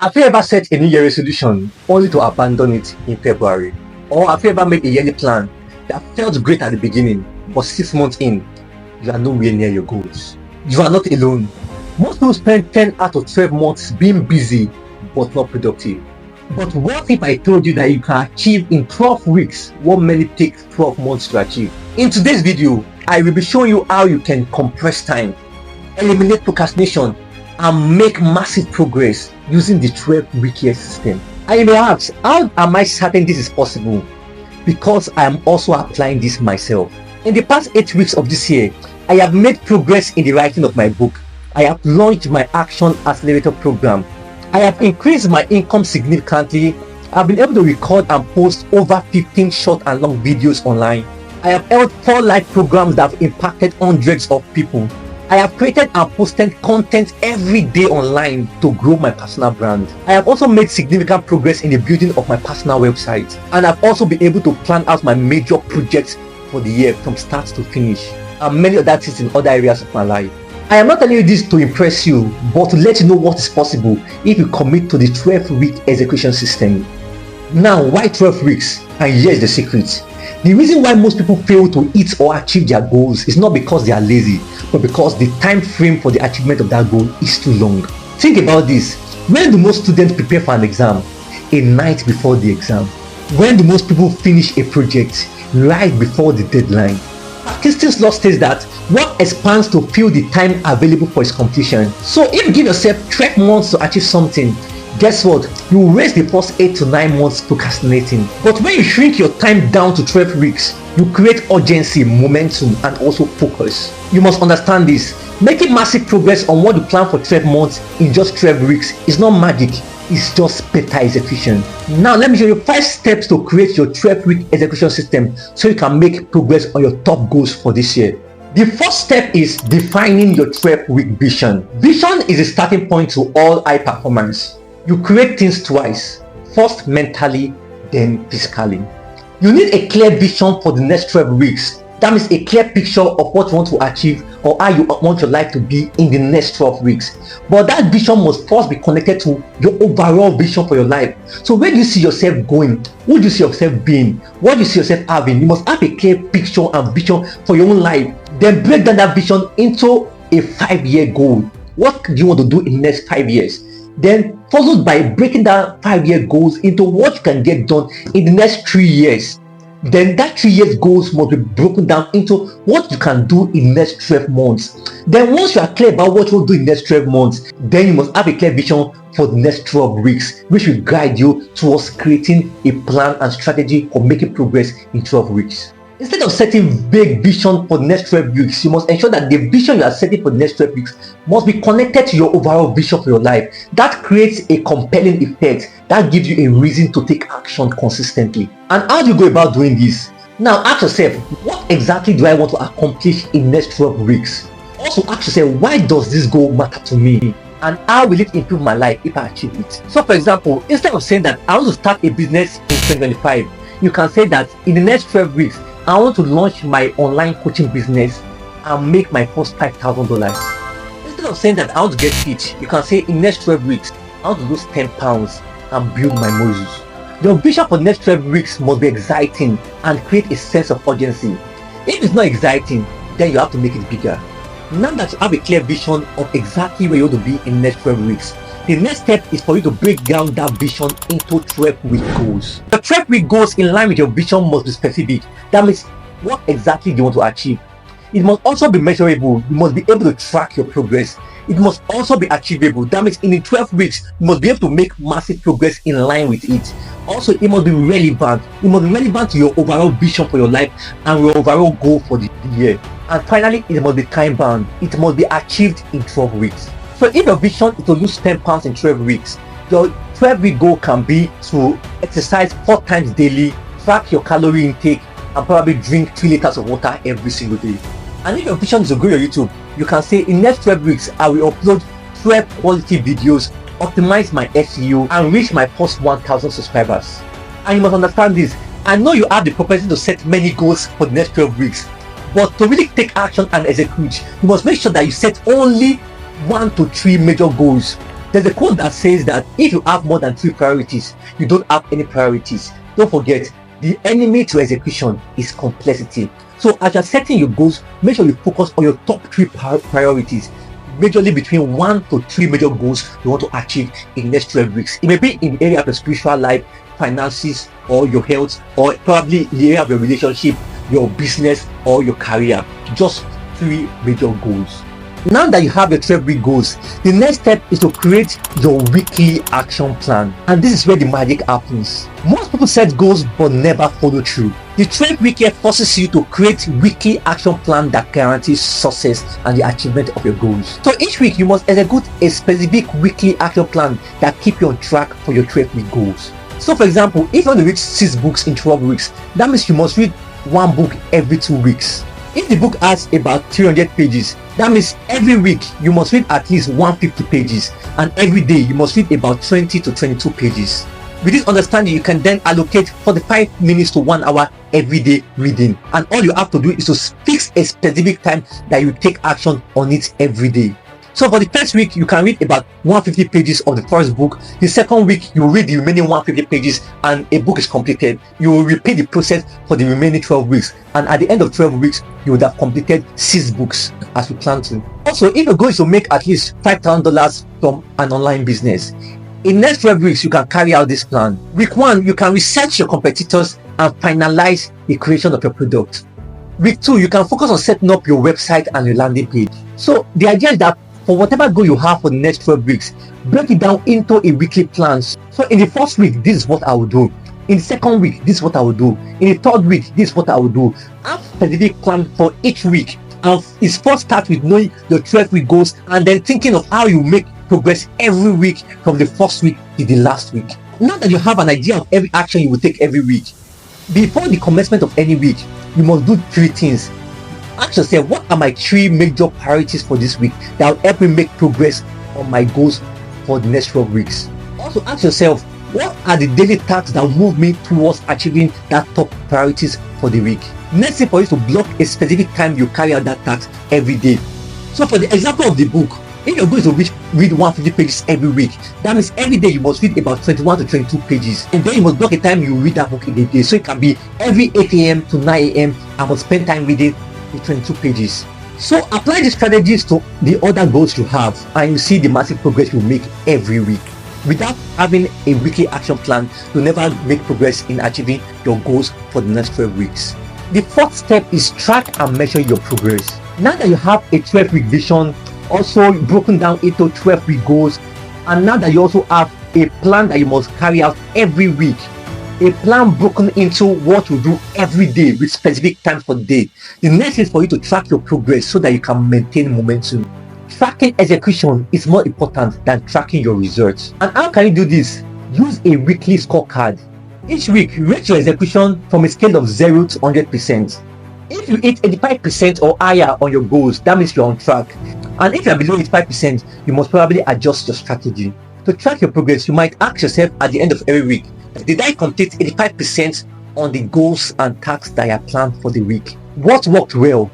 Have you ever set a New Year resolution only to abandon it in February? Or have you ever made a yearly plan that felt great at the beginning, but 6 months in, you are nowhere near your goals? You are not alone. Most people spend 10 out of 12 months being busy but not productive. But what if I told you that you can achieve in 12 weeks what many take 12 months to achieve? In today's video, I will be showing you how you can compress time, eliminate procrastination, and make massive progress using the 12-week year system. And you may ask, how am I certain this is possible? Because I am also applying this myself. In the past 8 weeks of this year, I have made progress in the writing of my book. I have launched my Action Accelerator Program. I have increased my income significantly. I've been able to record and post over 15 short and long videos online. I have held 4 live programs that have impacted hundreds of people. I have created and posted content every day online to grow my personal brand. I have also made significant progress in the building of my personal website, and I've also been able to plan out my major projects for the year from start to finish, and many other things in other areas of my life. I am not telling you this to impress you, but to let you know what is possible if you commit to the 12-week execution system. Now, why 12 weeks? And here's the secret. The reason why most people fail to hit or achieve their goals is not because they are lazy, but because the time frame for the achievement of that goal is too long. Think about this. When do most students prepare for an exam? A night before the exam. When do most people finish a project? Right before the deadline. Statistics law states that work expands to fill the time available for its completion. So if you give yourself 12 months to achieve something, guess what? You will waste the first 8 to 9 months procrastinating. But when you shrink your time down to 12 weeks, you create urgency, momentum, and also focus. You must understand this. Making massive progress on what you plan for 12 months in just 12 weeks is not magic. It's just better execution. Now let me show you 5 steps to create your 12-week execution system so you can make progress on your top goals for this year. The first step is defining your 12-week vision. Vision is a starting point to all high performance. You create things twice, first mentally, then physically. You need a clear vision for the next 12 weeks. That means a clear picture of what you want to achieve or how you want your life to be in the next 12 weeks. But that vision must first be connected to your overall vision for your life. So where do you see yourself going? Who do you see yourself being? What do you see yourself having? You must have a clear picture and vision for your own life. Then break down that vision into a 5-year goal. What do you want to do in the next 5 years? Then followed by breaking down 5-year goals into what you can get done in the next 3 years. Then that 3 years goals must be broken down into what you can do in the next 12 months. Then once you are clear about what you will do in the next 12 months, then you must have a clear vision for the next 12 weeks, which will guide you towards creating a plan and strategy for making progress in 12 weeks. Instead of setting vague vision for the next 12 weeks, you must ensure that the vision you are setting for the next 12 weeks must be connected to your overall vision for your life. That creates a compelling effect that gives you a reason to take action consistently. And how do you go about doing this? Now ask yourself, what exactly do I want to accomplish in the next 12 weeks? Also ask yourself, why does this goal matter to me? And how will it improve my life if I achieve it? So for example, instead of saying that I want to start a business in 2025, you can say that in the next 12 weeks, I want to launch my online coaching business and make my first $5,000. Instead of saying that I want to get fit, you can say in the next 12 weeks, I want to lose 10 pounds and build my muscles. Your vision for the next 12 weeks must be exciting and create a sense of urgency. If it's not exciting, then you have to make it bigger. Now that you have a clear vision of exactly where you want to be in the next 12 weeks, the next step is for you to break down that vision into 12-week goals. The 12-week goals in line with your vision must be specific. That means what exactly do you want to achieve? It must also be measurable. You must be able to track your progress. It must also be achievable. That means in the 12 weeks, you must be able to make massive progress in line with it. Also, it must be relevant. It must be relevant to your overall vision for your life and your overall goal for the year. And finally, it must be time-bound. It must be achieved in 12 weeks. So if your vision is to lose 10 pounds in 12 weeks, your 12-week goal can be to exercise 4 times daily, track your calorie intake, and probably drink 3 liters of water every single day. And if your vision is to grow your YouTube, you can say in the next 12 weeks, I will upload 12 quality videos, optimize my SEO, and reach my first 1,000 subscribers. And you must understand this. I know you have the propensity to set many goals for the next 12 weeks, but to really take action and execute, you must make sure that you set only 1 to 3 major goals There's a quote that says that if you have more than 3 priorities, you don't have any priorities. Don't forget, the enemy to execution is complexity. So as you're setting your goals, make sure you focus on your top 3 priorities. Majorly between 1 to 3 major goals you want to achieve in the next 12 weeks. It may be in the area of your spiritual life, finances, or your health, or probably in the area of your relationship, your business, or your career. Just 3 major goals. Now that you have your 12-week goals, the next step is to create your weekly action plan. And this is where the magic happens. Most people set goals but never follow through. The 12-week year forces you to create weekly action plan that guarantees success and the achievement of your goals. So each week you must execute a specific weekly action plan that keep you on track for your 12-week goals. So for example, if you want to read 6 books in 12 weeks, that means you must read 1 book every 2 weeks. If the book has about 300 pages, that means every week you must read at least 150 pages, and every day you must read about 20 to 22 pages. With this understanding, you can then allocate 45 minutes to 1 hour every day reading, and all you have to do is to fix a specific time that you take action on it every day. So for the first week, you can read about 150 pages of the first book. The second week, you read the remaining 150 pages and a book is completed. You will repeat the process for the remaining 12 weeks. And at the end of 12 weeks, you would have completed 6 books as you plan to. Also, if your goal is to make at least $5,000 from an online business, in the next 12 weeks, you can carry out this plan. Week 1, you can research your competitors and finalize the creation of your product. Week 2, you can focus on setting up your website and your landing page. So the idea is that for whatever goal you have for the next 12 weeks, break it down into a weekly plan. So in the first week, this is what I will do. In the second week, this is what I will do. In the third week, this is what I will do. Have a specific plan for each week. And it's first start with knowing your 12-week goals and then thinking of how you make progress every week from the first week to the last week. Now that you have an idea of every action you will take every week, before the commencement of any week, you must do 3 things. Ask yourself, what are my 3 major priorities for this week that will help me make progress on my goals for the next 12 weeks? Also ask yourself, what are the daily tasks that will move me towards achieving that top priorities for the week? Next thing for you to block a specific time you carry out that task every day. So for the example of the book, if you're going to read 150 pages every week, that means every day you must read about 21 to 22 pages. And then you must block a time you read that book in a day. So it can be every 8 a.m. to 9 a.m. I must spend time reading the 22 pages. So apply the strategies to the other goals you have and you see the massive progress you make every week. Without having a weekly action plan, you'll never make progress in achieving your goals for the next 12 weeks. The fourth step is track and measure your progress. Now that you have a 12-week vision, also broken down into 12-week goals, and now that you also have a plan that you must carry out every week, a plan broken into what you do every day with specific times for the day. The next is for you to track your progress so that you can maintain momentum. Tracking execution is more important than tracking your results. And how can you do this? Use a weekly scorecard. Each week, rate your execution from a scale of 0 to 100%. If you hit 85% or higher on your goals, that means you're on track. And if you're below 85%, you must probably adjust your strategy. To track your progress, you might ask yourself at the end of every week, did I complete 85% on the goals and tasks that I planned for the week? What worked well?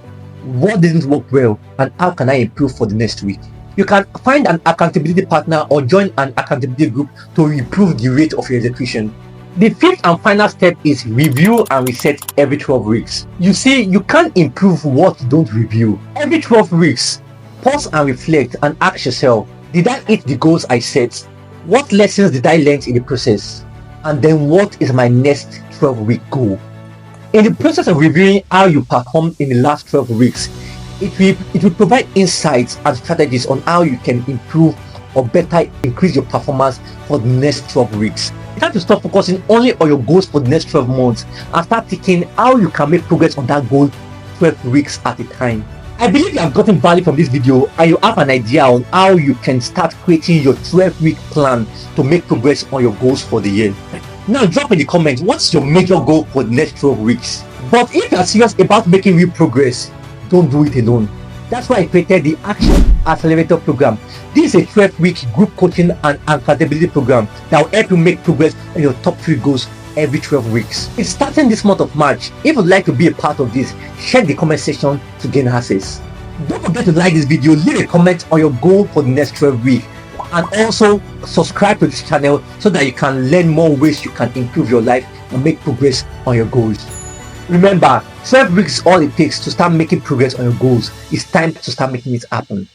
What didn't work well? And how can I improve for the next week? You can find an accountability partner or join an accountability group to improve the rate of your execution. The fifth and final step is review and reset every 12 weeks. You see, you can't improve what you don't review. Every 12 weeks, pause and reflect and ask yourself, did I hit the goals I set? What lessons did I learn in the process? And then what is my next 12-week goal? In the process of reviewing how you performed in the last 12 weeks, it will provide insights and strategies on how you can improve or better increase your performance for the next 12 weeks. You have to stop focusing only on your goals for the next 12 months and start thinking how you can make progress on that goal 12 weeks at a time. I believe you have gotten value from this video and you have an idea on how you can start creating your 12-week plan to make progress on your goals for the year. Now drop in the comments, what's your major goal for the next 12 weeks? But if you are serious about making real progress, don't do it alone. That's why I created the Action Accelerator Program. This is a 12-week group coaching and accountability program that will help you make progress on your top 3 goals every 12 weeks. It's starting this month of March. If you'd like to be a part of this, check the comment section to gain access. Don't forget to like this video, leave a comment on your goal for the next 12 weeks. and also subscribe to this channel so that you can learn more ways you can improve your life and make progress on your goals. Remember, 12 weeks is all it takes to start making progress on your goals. It's time to start making it happen.